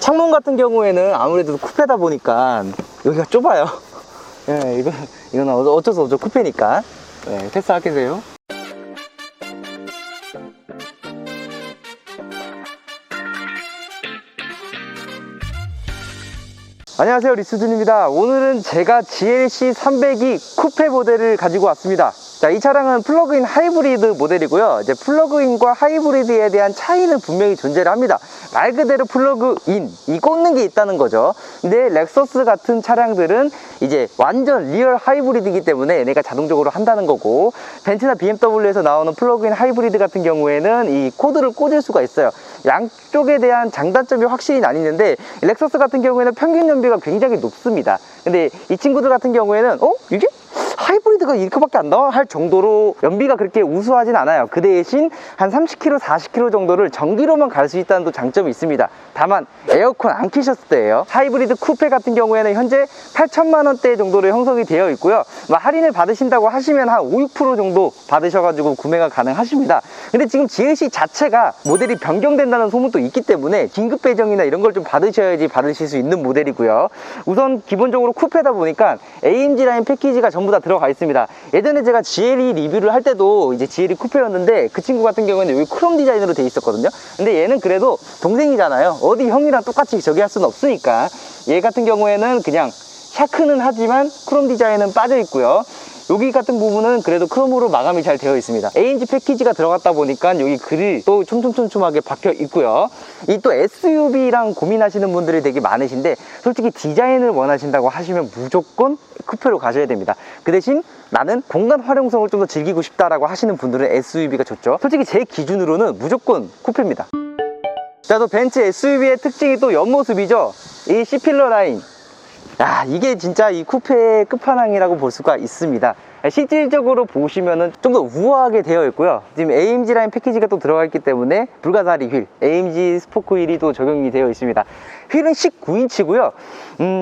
창문 같은 경우에는 아무래도 쿠페다 보니까 여기가 좁아요. 예, 이건 어쩔 수 없죠. 쿠페니까. 네, 패스하겠어요. 안녕하세요, 리스준입니다. 오늘은 제가 GLC 300이 쿠페 모델을 가지고 왔습니다. 자, 이 차량은 플러그인 하이브리드 모델이고요. 이제 플러그인과 하이브리드에 대한 차이는 분명히 존재를 합니다. 말 그대로 플러그인, 이 꽂는 게 있다는 거죠. 근데 렉서스 같은 차량들은 이제 완전 리얼 하이브리드이기 때문에 얘네가 자동적으로 한다는 거고, 벤츠나 BMW에서 나오는 플러그인 하이브리드 같은 경우에는 이 코드를 꽂을 수가 있어요. 양쪽에 대한 장단점이 확실히 나뉘는데, 렉서스 같은 경우에는 평균 연비가 굉장히 높습니다. 근데 이 친구들 같은 경우에는 이게 하이브리드가 이렇게밖에 안 나와? 할 정도로 연비가 그렇게 우수하진 않아요. 그 대신 한 30km, 40km 정도를 전기로만 갈 수 있다는 또 장점이 있습니다. 다만 에어컨 안 켜셨을 때예요. 하이브리드 쿠페 같은 경우에는 현재 8천만 원대 정도로 형성이 되어 있고요. 할인을 받으신다고 하시면 한 5, 6% 정도 받으셔가지고 구매가 가능하십니다. 근데 지금 GLC 자체가 모델이 변경된다는 소문도 있기 때문에 긴급 배정이나 이런 걸 좀 받으셔야지 받으실 수 있는 모델이고요. 우선 기본적으로 쿠페다 보니까 AMG 라인 패키지가 전부 다 들어가 있습니다. 예전에 제가 GLE 리뷰를 할 때도 이제 GLE 쿠페였는데, 그 친구 같은 경우에는 여기 크롬 디자인으로 돼 있었거든요. 근데 얘는 그래도 동생이잖아요. 어디 형이랑 똑같이 저기 할 수는 없으니까 얘 같은 경우에는 그냥 샤크는 하지만 크롬 디자인은 빠져 있고요. 여기 같은 부분은 그래도 크롬으로 마감이 잘 되어 있습니다. AMG 패키지가 들어갔다 보니까 여기 그릴 또 촘촘촘촘하게 박혀 있고요. 이 또 SUV랑 고민하시는 분들이 되게 많으신데, 솔직히 디자인을 원하신다고 하시면 무조건 쿠페로 가셔야 됩니다. 그 대신 나는 공간 활용성을 좀 더 즐기고 싶다라고 하시는 분들은 SUV가 좋죠. 솔직히 제 기준으로는 무조건 쿠페입니다. 자, 또 벤츠 SUV의 특징이 또 옆모습이죠. 이 C필러 라인. 야, 이게 진짜 이 쿠페의 끝판왕이라고 볼 수가 있습니다. 실질적으로 보시면은 좀 더 우아하게 되어 있고요. 지금 AMG 라인 패키지가 또 들어가 있기 때문에 불가사리 휠, AMG 스포크 휠이 또 적용이 되어 있습니다. 휠은 19인치고요.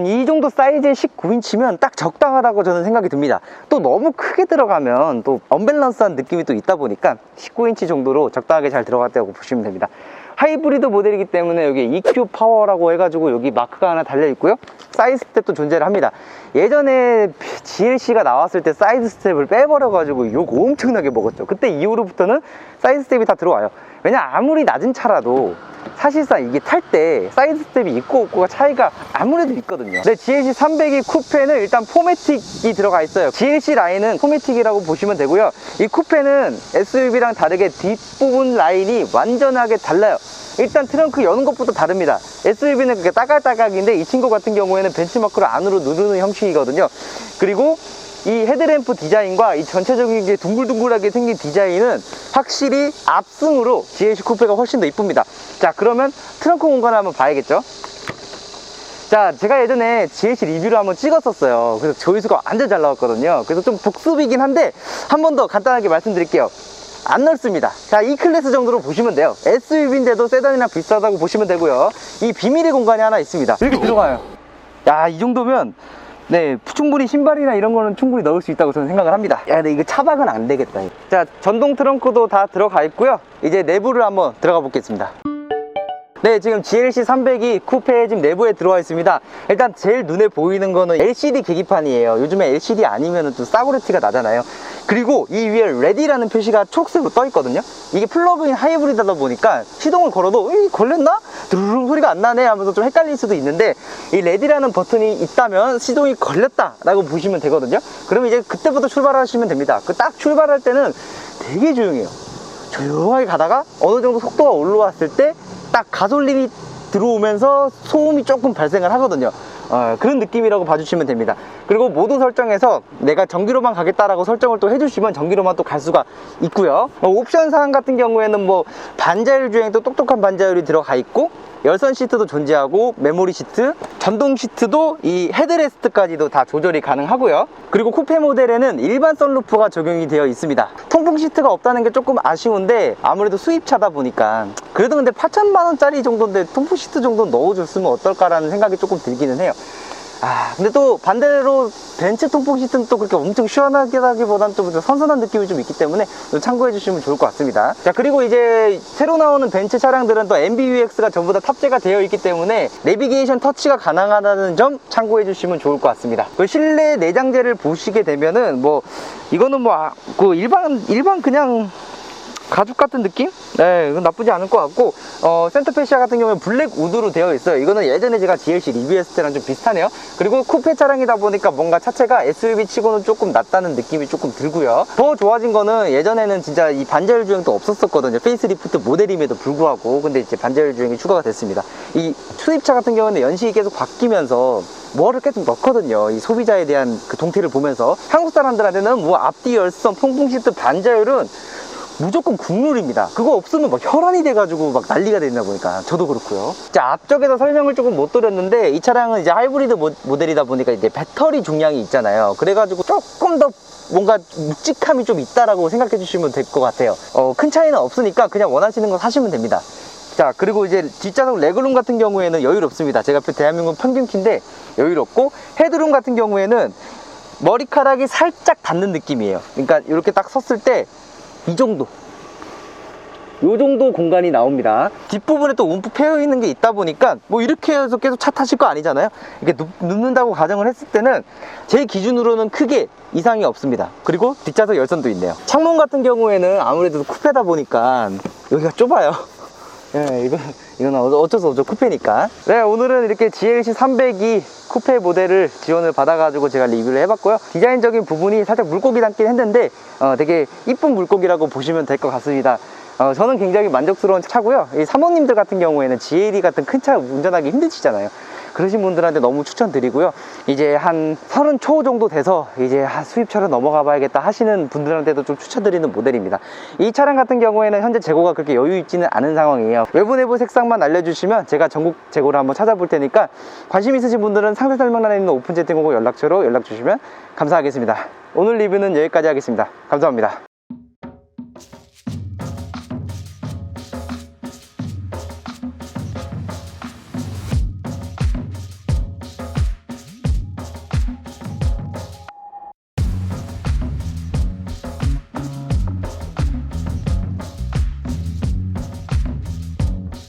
이 정도 사이즈의 19인치면 딱 적당하다고 저는 생각이 듭니다. 또 너무 크게 들어가면 또 언밸런스한 느낌이 또 있다 보니까 19인치 정도로 적당하게 잘 들어갔다고 보시면 됩니다. 하이브리드 모델이기 때문에 여기 EQ 파워라고 해가지고 여기 마크가 하나 달려 있고요. 사이드 스텝도 존재를 합니다. 예전에 GLC가 나왔을 때 사이드 스텝을 빼버려가지고 욕 엄청나게 먹었죠. 그때 이후로부터는 사이드 스텝이 다 들어와요. 왜냐, 아무리 낮은 차라도 사실상 이게 탈 때 사이드 스텝이 있고 없고가 차이가 아무래도 있거든요. 근데 GLC 300이 쿠페는 일단 포매틱이 들어가 있어요. GLC 라인은 포매틱이라고 보시면 되고요. 이 쿠페는 SUV랑 다르게 뒷부분 라인이 완전하게 달라요. 일단 트렁크 여는 것부터 다릅니다. SUV는 그게 따각따각인데 이 친구 같은 경우에는 벤치마크를 안으로 누르는 형식이거든요. 그리고 이 헤드램프 디자인과 이 전체적인 게 둥글둥글하게 생긴 디자인은 확실히 압승으로 GLC 쿠페가 훨씬 더 이쁩니다. 자, 그러면 트렁크 공간을 한번 봐야겠죠. 자, 제가 예전에 GLC 리뷰를 한번 찍었었어요. 그래서 조회수가 완전 잘 나왔거든요. 그래서 좀 복습이긴 한데 한 번 더 간단하게 말씀드릴게요. 안 넓습니다. 자, E 클래스 정도로 보시면 돼요. SUV인데도 세단이랑 비슷하다고 보시면 되고요. 이 비밀의 공간이 하나 있습니다. 이렇게 들어가요. 야, 이 정도면 네, 충분히 신발이나 이런 거는 충분히 넣을 수 있다고 저는 생각을 합니다. 야, 근데 이거 차박은 안 되겠다. 자, 전동 트렁크도 다 들어가 있고요. 이제 내부를 한번 들어가 보겠습니다. 네, 지금 GLC 300이 쿠페에 지금 내부에 들어와 있습니다. 일단 제일 눈에 보이는 거는 LCD 계기판이에요. 요즘에 LCD 아니면 또 싸구려 티가 나잖아요. 그리고 이 위에 레디라는 표시가 초록색으로 떠 있거든요. 이게 플러그인 하이브리드다 보니까 시동을 걸어도 걸렸나? 드르릉 소리가 안 나네 하면서 좀 헷갈릴 수도 있는데, 이 레디라는 버튼이 있다면 시동이 걸렸다 라고 보시면 되거든요. 그러면 이제 그때부터 출발하시면 됩니다. 그 딱 출발할 때는 되게 조용해요. 조용하게 가다가 어느 정도 속도가 올라왔을 때 딱 가솔린이 들어오면서 소음이 조금 발생을 하거든요. 그런 느낌이라고 봐주시면 됩니다. 그리고 모드 설정에서 내가 전기로만 가겠다라고 설정을 또 해주시면 전기로만 또 갈 수가 있고요. 옵션 사항 같은 경우에는 뭐 반자율 주행도 똑똑한 반자율이 들어가 있고, 열선 시트도 존재하고, 메모리 시트, 전동 시트도 이 헤드레스트까지도 다 조절이 가능하고요. 그리고 쿠페 모델에는 일반 선루프가 적용이 되어 있습니다. 통풍 시트가 없다는 게 조금 아쉬운데, 아무래도 수입차다 보니까 그래도 근데 8천만 원짜리 정도인데 통풍 시트 정도 넣어줬으면 어떨까라는 생각이 조금 들기는 해요. 근데 또 반대로 벤츠 통풍 시트는 또 그렇게 엄청 시원하기보다는 좀 선선한 느낌이 좀 있기 때문에 참고해 주시면 좋을 것 같습니다. 자, 그리고 이제 새로 나오는 벤츠 차량들은 또 MBUX가 전부 다 탑재가 되어 있기 때문에 내비게이션 터치가 가능하다는 점 참고해 주시면 좋을 것 같습니다. 그 실내 내장재를 보시게 되면은 뭐 이거는 뭐 그 일반 그냥 가죽 같은 느낌? 네, 이건 나쁘지 않을 것 같고, 센터페시아 같은 경우는 블랙 우드로 되어 있어요. 이거는 예전에 제가 GLC 리뷰했을 때랑 좀 비슷하네요. 그리고 쿠페 차량이다 보니까 뭔가 차체가 SUV 치고는 조금 낫다는 느낌이 조금 들고요. 더 좋아진 거는 예전에는 진짜 이 반자율 주행도 없었거든요. 페이스리프트 모델임에도 불구하고. 근데 이제 반자율 주행이 추가가 됐습니다. 이 수입차 같은 경우는 연식이 계속 바뀌면서 뭐를 계속 넣거든요. 이 소비자에 대한 그 동태를 보면서. 한국 사람들한테는 뭐 앞뒤 열선, 통풍 시트, 반자율은 무조건 국룰입니다. 그거 없으면 막 혈안이 돼가지고 막 난리가 되나 보니까 저도 그렇고요. 자, 앞쪽에서 설명을 조금 못 드렸는데 이 차량은 이제 하이브리드 모델이다 보니까 이제 배터리 중량이 있잖아요. 그래가지고 조금 더 뭔가 묵직함이 좀 있다라고 생각해 주시면 될 것 같아요. 큰 차이는 없으니까 그냥 원하시는 거 사시면 됩니다. 자, 그리고 이제 뒷좌석 레그룸 같은 경우에는 여유롭습니다. 제가 대한민국 평균키인데 여유롭고, 헤드룸 같은 경우에는 머리카락이 살짝 닿는 느낌이에요. 그러니까 이렇게 딱 섰을 때 이 정도, 요 정도 공간이 나옵니다. 뒷부분에 또 움푹 패여 있는 게 있다 보니까 뭐 이렇게 해서 계속 차 타실 거 아니잖아요. 이렇게 눕는다고 가정을 했을 때는 제 기준으로는 크게 이상이 없습니다. 그리고 뒷좌석 열선도 있네요. 창문 같은 경우에는 아무래도 쿠페다 보니까 여기가 좁아요. 예, 이건 어쩔 수 없죠. 쿠페니까. 네, 오늘은 이렇게 GLC 300이 쿠페 모델을 지원을 받아가지고 제가 리뷰를 해봤고요. 디자인적인 부분이 살짝 물고기 닮긴 했는데 되게 이쁜 물고기라고 보시면 될 것 같습니다. 저는 굉장히 만족스러운 차고요. 이 사모님들 같은 경우에는 GLE 같은 큰 차 운전하기 힘드시잖아요. 그러신 분들한테 너무 추천드리고요. 이제 한 30 초 정도 돼서 이제 수입차로 넘어가 봐야겠다 하시는 분들한테도 좀 추천드리는 모델입니다. 이 차량 같은 경우에는 현재 재고가 그렇게 여유 있지는 않은 상황이에요. 외부 내부 색상만 알려주시면 제가 전국 재고를 한번 찾아볼 테니까 관심 있으신 분들은 상세 설명란에 있는 오픈 채팅 혹은 연락처로 연락 주시면 감사하겠습니다. 오늘 리뷰는 여기까지 하겠습니다. 감사합니다.